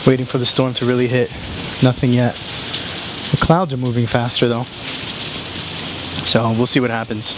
Waiting for the storm to really hit. Nothing yet. The clouds are moving faster though. So we'll see what happens.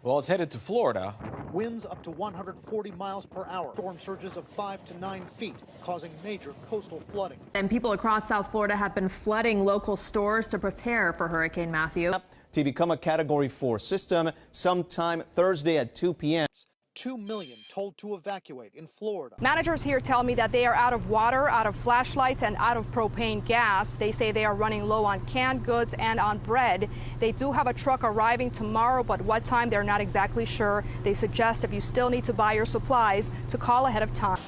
Well, it's headed to Florida. Winds up to 140 miles per hour. Storm surges of 5 to 9 feet, causing major coastal flooding. And people across South Florida have been flooding local stores to prepare for Hurricane Matthew. To become a Category 4 system sometime Thursday at 2 p.m. 2 million told to evacuate in Florida. Managers here tell me that they are out of water, out of flashlights, and out of propane gas. They say they are running low on canned goods and on bread. They do have a truck arriving tomorrow, but what time they're not exactly sure. They suggest if you still need to buy your supplies to call ahead of time.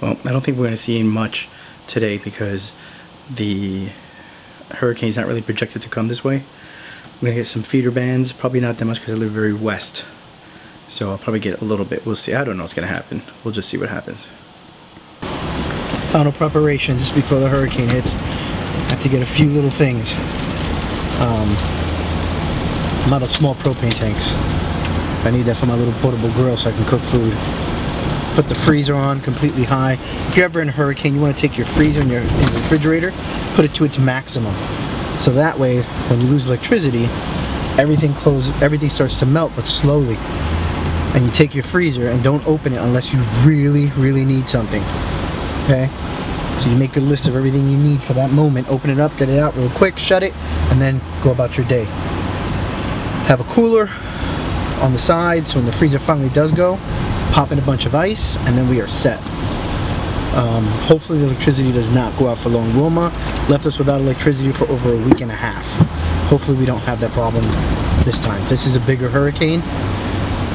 Well, I don't think we're going to see much today because the hurricane's not really projected to come this way. We're going to get some feeder bands, probably not that much because I live very west. So I'll probably get a little bit. We'll see. I don't know what's going to happen. We'll just see what happens. Final preparations just before the hurricane hits. I have to get a few little things. I'm out of small propane tanks. I need that for my little portable grill so I can cook food. Put the freezer on completely high. If you're ever in a hurricane, you want to take your freezer in your refrigerator, put it to its maximum. So that way, when you lose electricity, everything starts to melt, but slowly. And you take your freezer and don't open it unless you really, really need something. Okay? So you make a list of everything you need for that moment, open it up, get it out real quick, shut it, and then go about your day. Have a cooler on the side so when the freezer finally does go, pop in a bunch of ice, and then we are set. Hopefully the electricity does not go out for long. Wilma left us without electricity for over a week and a half. Hopefully we don't have that problem this time. This is a bigger hurricane.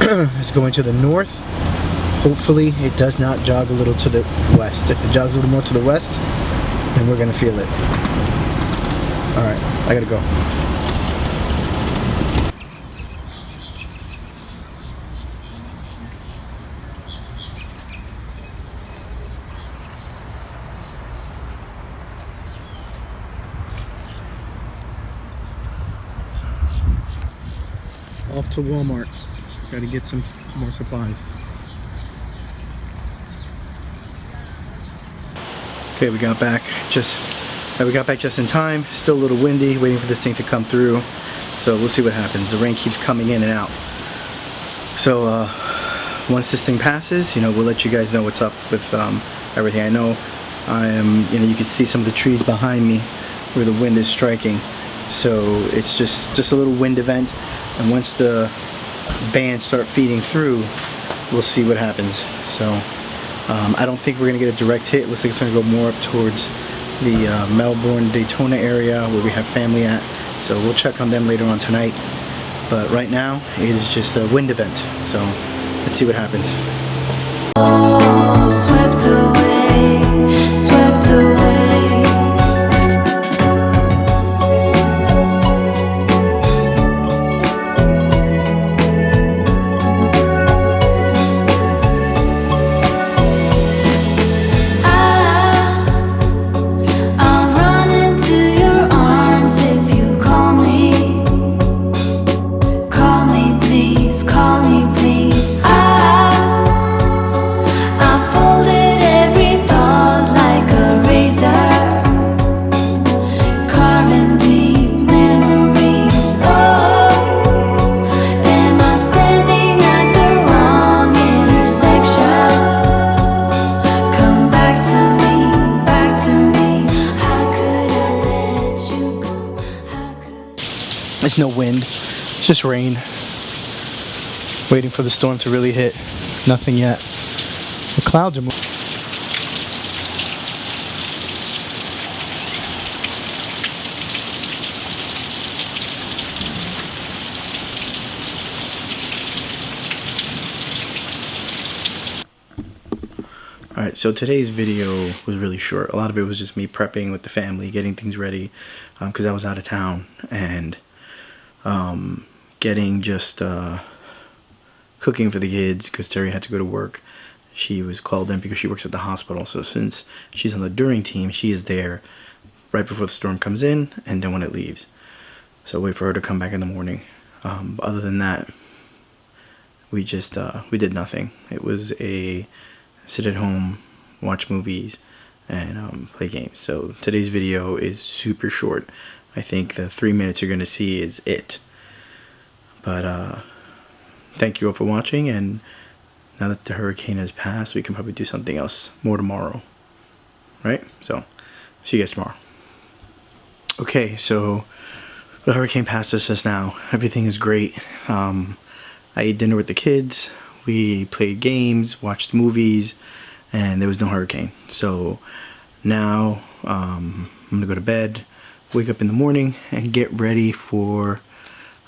It's going to the north. Hopefully it does not jog a little to the west. If it jogs a little more to the west, then we're gonna feel it. Alright, I gotta go. Off to Walmart. Gotta get some more supplies. Okay, we got back just in time. Still a little windy, waiting for this thing to come through. So we'll see what happens. The rain keeps coming in and out. So once this thing passes, we'll let you guys know what's up with everything. I know you can see some of the trees behind me where the wind is striking. So it's just a little wind event, and once the bands start feeding through, we'll see what happens. So I don't think we're gonna get a direct hit. It looks like it's gonna go more up towards the Melbourne, Daytona area where we have family at. So we'll check on them later on tonight. But right now it is just a wind event. So let's see what happens. Oh, swept away, swept away. There's no wind, it's just rain. Waiting for the storm to really hit. Nothing yet. The clouds are moving. Alright, so today's video was really short. A lot of it was just me prepping with the family, getting things ready, because I was out of town, and getting just cooking for the kids, because Terry had to go to work. She was called in because she works at the hospital, so since she's on the During team, she is there right before the storm comes in, and then when it leaves. So wait for her to come back in the morning. Other than that, we just we did nothing. It was a sit at home, watch movies, and play games. So today's video is super short. I think the 3 minutes you're gonna see is it. But thank you all for watching, and now that the hurricane has passed, we can probably do something else more tomorrow, right? So see you guys tomorrow. Okay, so the hurricane passed us just now. Everything is great. I ate dinner with the kids. We played games, watched movies, and there was no hurricane. So now I'm gonna go to bed, wake up in the morning, and get ready for,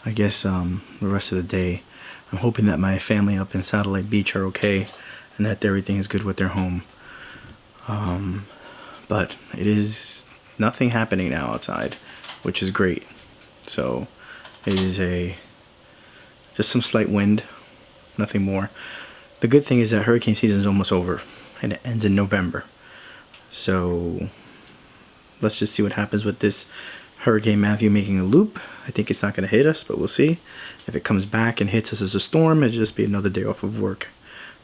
I guess, the rest of the day. I'm hoping that my family up in Satellite Beach are okay, and that everything is good with their home. But it is nothing happening now outside, which is great. So it is just some slight wind, nothing more. The good thing is that hurricane season is almost over, and it ends in November. So let's just see what happens with this Hurricane Matthew making a loop. I think it's not going to hit us, but we'll see. If it comes back and hits us as a storm, it'll just be another day off of work.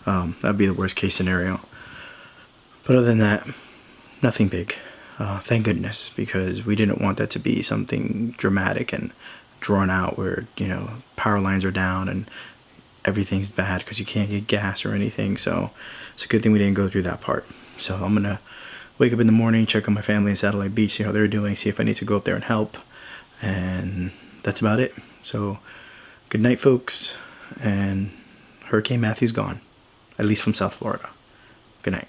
That'd be the worst case scenario. But other than that, nothing big. Thank goodness, because we didn't want that to be something dramatic and drawn out where, you know, power lines are down and everything's bad because you can't get gas or anything. So it's a good thing we didn't go through that part. So I'm going to wake up in the morning, check on my family in Satellite Beach, see how they're doing, see if I need to go up there and help. And that's about it. So good night, folks. And Hurricane Matthew's gone, at least from South Florida. Good night.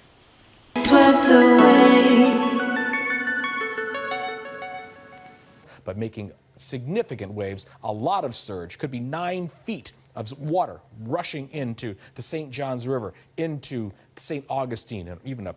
Swept away. But making significant waves, a lot of surge, could be 9 feet of water rushing into the St. Johns River, into St. Augustine, and even a